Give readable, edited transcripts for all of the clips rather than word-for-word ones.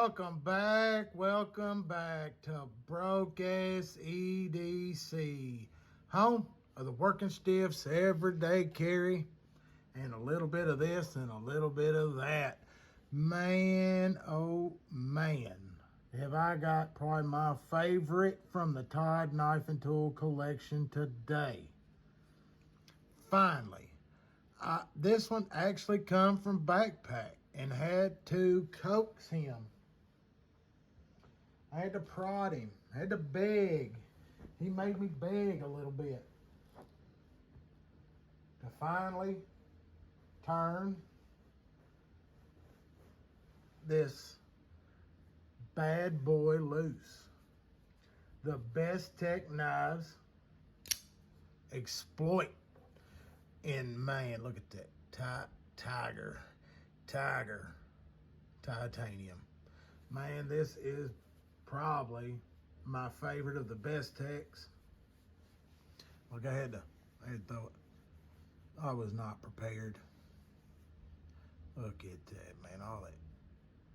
Welcome back to Broke Ass EDC, home of the working stiffs everyday carry, and a little bit of this and a little bit of that. Man, oh man, have I got probably my favorite from the Todd Knife and Tool collection today. Finally, this one actually come from Backpack and had to coax him. I had to prod him. I had to beg. He made me beg a little bit to finally turn this bad boy loose. The Bestech Knives Exploit. And man, look at that tiger titanium. Man, this is probably my favorite of the Bestechs. Look, I had to throw it. I was not prepared. Look at that, man. All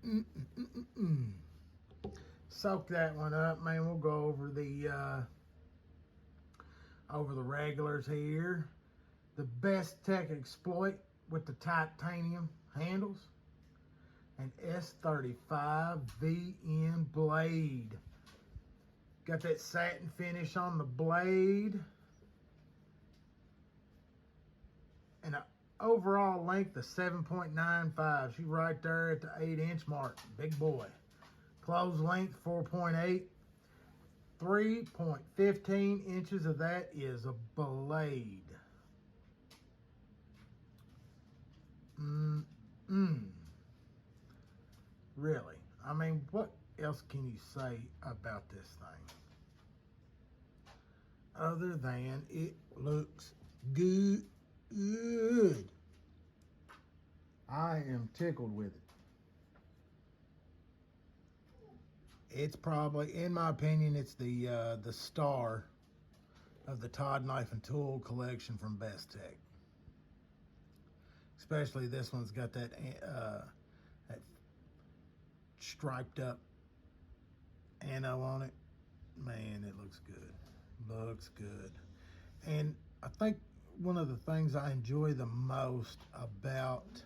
that. Soak that one up, man. We'll go over the regulars here. The Bestech Exploit with the titanium handles. An S35 VN blade. Got that satin finish on the blade. And an overall length of 7.95. She's right there at the 8-inch mark. Big boy. Closed length 4.8. 3.15 inches of that is a blade. Really, I mean, what else can you say about this thing other than it looks good? I am tickled with it. It's probably, in my opinion, it's the star of the Todd Knife and Tool collection from Bestech. Especially this one's got that that striped up anno on it. Man, it looks good. Looks good. And I think one of the things I enjoy the most about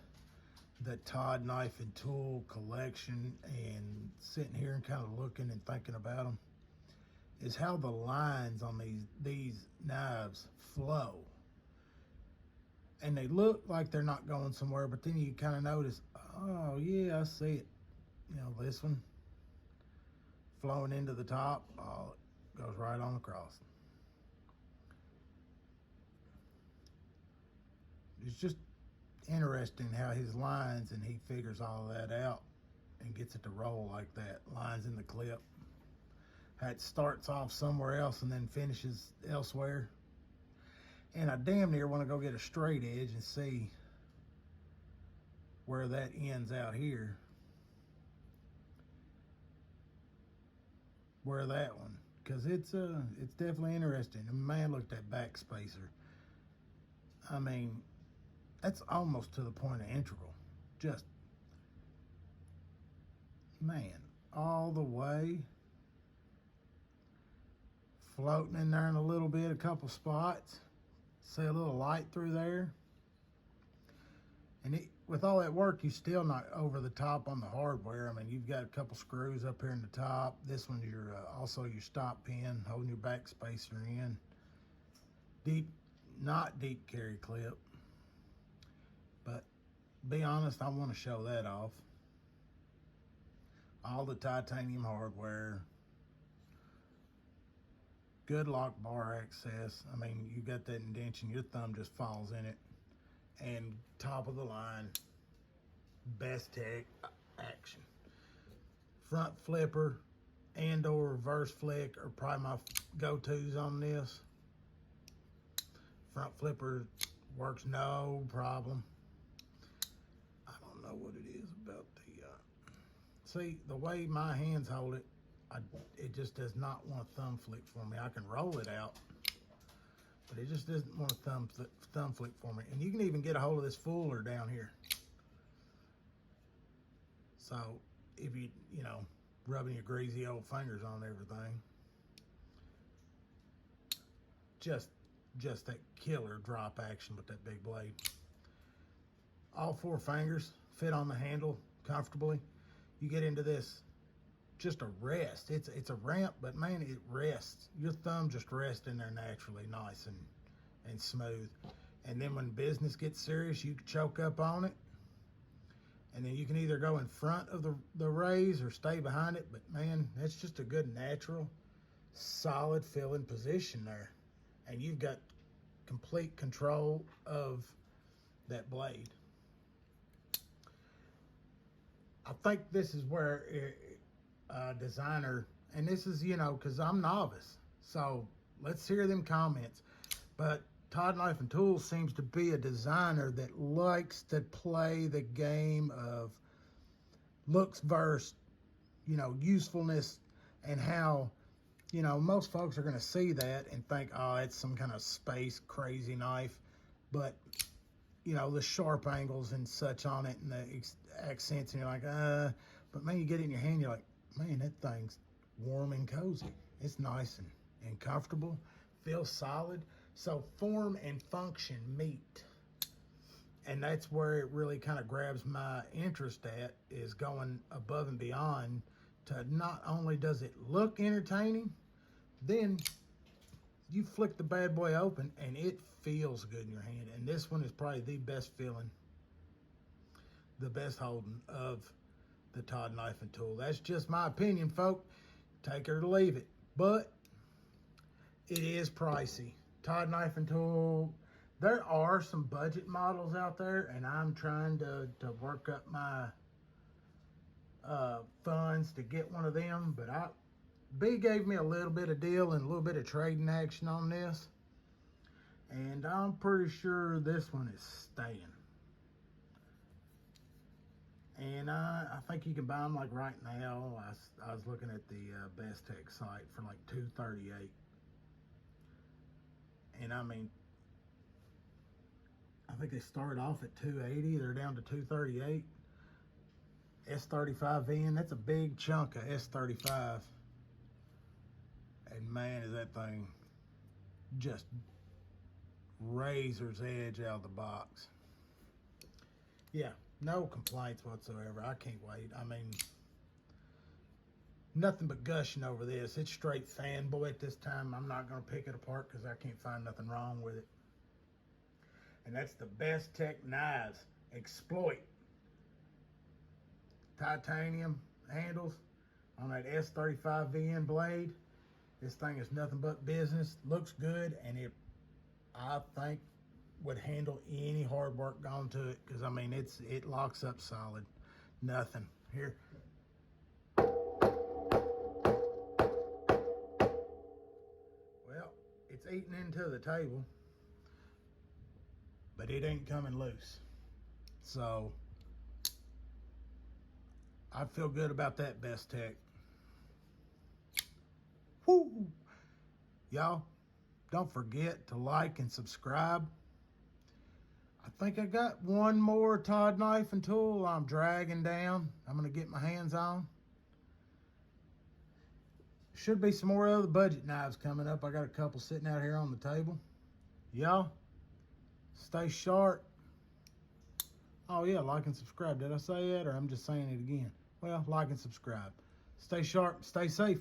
the Todd Knife and Tool collection, and sitting here and kind of looking and thinking about them, is how the lines on these knives flow. And they look like they're not going somewhere, but then you kind of notice, oh yeah, I see it. You know, this one flowing into the top, oh, it goes right on across. It's just interesting how his lines, and he figures all of that out and gets it to roll like that. Lines in the clip. How it starts off somewhere else and then finishes elsewhere. And I damn near want to go get a straight edge and see where that ends out here. Where that one, because it's definitely interesting. And man, look at that back spacer. I mean, that's almost to the point of integral. Just, man, all the way. Floating in there in a little bit, a couple spots. See a little light through there. And with all that work, you're still not over the top on the hardware. I mean, you've got a couple screws up here in the top. This one's your also your stop pin, holding your back spacer in. Not deep carry clip. But be honest, I want to show that off. All the titanium hardware. Good lock bar access. I mean, you got that indentation, your thumb just falls in it. And top of the line, Bestech action. Front flipper and or reverse flick are probably my go-tos on this. Front flipper works no problem. I don't know what it is about the, see, the way my hands hold it, it just does not want a thumb flick for me. I can roll it out, but it just doesn't want a thumb flick for me. And you can even get a hold of this fuller down here. So if you know, rubbing your greasy old fingers on everything. Just that killer drop action with that big blade. All 4 fingers fit on the handle comfortably. You get into this, just a rest. It's a ramp, but man, it rests. Your thumb just rests in there naturally, nice and smooth. And then when business gets serious, you can choke up on it. And then you can either go in front of the raise or stay behind it. But man, that's just a good natural, solid feeling position there. And you've got complete control of that blade. I think this is where a designer, and this is, you know, because I'm novice, so let's hear them comments. But Todd Knife and Tools seems to be a designer that likes to play the game of looks versus, you know, usefulness, and how, you know, most folks are going to see that and think, oh, it's some kind of space crazy knife. But, you know, the sharp angles and such on it and the accents, and you're like, but man, you get it in your hand, you're like, man, that thing's warm and cozy. It's nice and comfortable, feels solid. So form and function meet. And that's where it really kind of grabs my interest at, is going above and beyond to not only does it look entertaining, then you flick the bad boy open and it feels good in your hand. And this one is probably the best feeling, the best holding of the Todd Knife and Tool. That's just my opinion, folk. Take it or leave it. But it is pricey. Todd Knife and Tool, there are some budget models out there, and I'm trying to work up my funds to get one of them. But B gave me a little bit of deal and a little bit of trading action on this, and I'm pretty sure this one is staying. And I think you can buy them like right now. I was looking at the Bestech site for like $238. And I mean, I think they started off at $280. They're down to $238. S35N, that's a big chunk of S35. And man, is that thing just razor's edge out of the box. Yeah, no complaints whatsoever. I can't wait. I mean, nothing but gushing over this. It's straight fanboy at this time. I'm not going to pick it apart because I can't find nothing wrong with it. And that's the Bestech Knives Exploit. Titanium handles on that S35VN blade. This thing is nothing but business. Looks good, and it, I think, would handle any hard work gone to it, because I mean it locks up solid. Nothing. Here. Well, it's eating into the table, but it ain't coming loose. So I feel good about that, Bestech. Woo! Y'all, don't forget to like and subscribe. I think I got one more Todd Knife and Tool I'm dragging down. I'm going to get my hands on. Should be some more other budget knives coming up. I got a couple sitting out here on the table. Y'all, stay sharp. Oh yeah, like and subscribe. Did I say that, or I'm just saying it again? Well, like and subscribe. Stay sharp, stay safe.